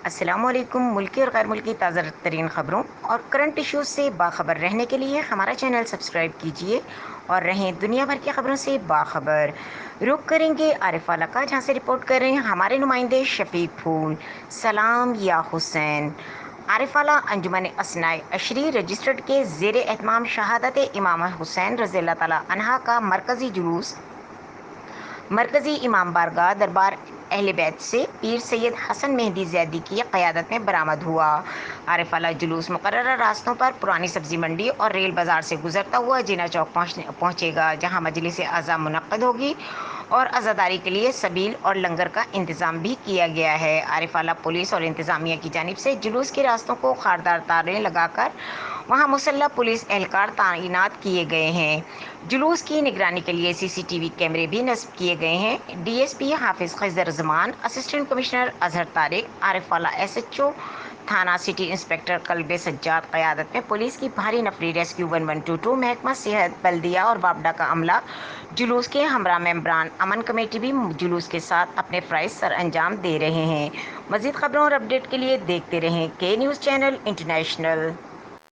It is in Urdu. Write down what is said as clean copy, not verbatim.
السلام علیکم۔ ملکی اور غیر ملکی تازہ ترین خبروں اور کرنٹ ایشوز سے باخبر رہنے کے لیے ہمارا چینل سبسکرائب کیجیے اور رہیں دنیا بھر کی خبروں سے باخبر۔ رخ کریں گے عارف والا کا، جہاں سے رپورٹ کر رہے ہیں ہمارے نمائندے شفیق پھول۔ سلام یا حسین۔ عارف والا انجمن اثناء عشری رجسٹرڈ کے زیر اہتمام شہادت امام حسین رضی اللہ تعالیٰ عنہ کا مرکزی جلوس مرکزی امام بارگاہ دربار اہل بیت سے پیر سید حسن مہدی زیدی کی قیادت میں برآمد ہوا۔ عارف والا جلوس مقررہ راستوں پر پرانی سبزی منڈی اور ریل بازار سے گزرتا ہوا جینا چوک پہنچے گا، جہاں مجلس اعظم منعقد ہوگی اور عزاداری کے لیے سبیل اور لنگر کا انتظام بھی کیا گیا ہے۔ عارف والا پولیس اور انتظامیہ کی جانب سے جلوس کے راستوں کو خاردار تاریں لگا کر وہاں مسلح پولیس اہلکار تعینات کیے گئے ہیں۔ جلوس کی نگرانی کے لیے CCTV کیمرے بھی نصب کیے گئے ہیں۔ DSP حافظ خضر زمان، اسسٹنٹ کمشنر اظہر طارق، عارف والا SHO تھانہ سٹی انسپکٹر قلب سجاد قیادت میں پولیس کی بھاری نفری ریسکیو 1122، محکمہ صحت، بلدیہ اور وابڈا کا عملہ، جلوس کے ہمراہ ممبران امن کمیٹی بھی جلوس کے ساتھ اپنے فرائض سر انجام دے رہے ہیں۔ مزید خبروں اور اپڈیٹ کے لیے دیکھتے رہیں K نیوز چینل انٹرنیشنل۔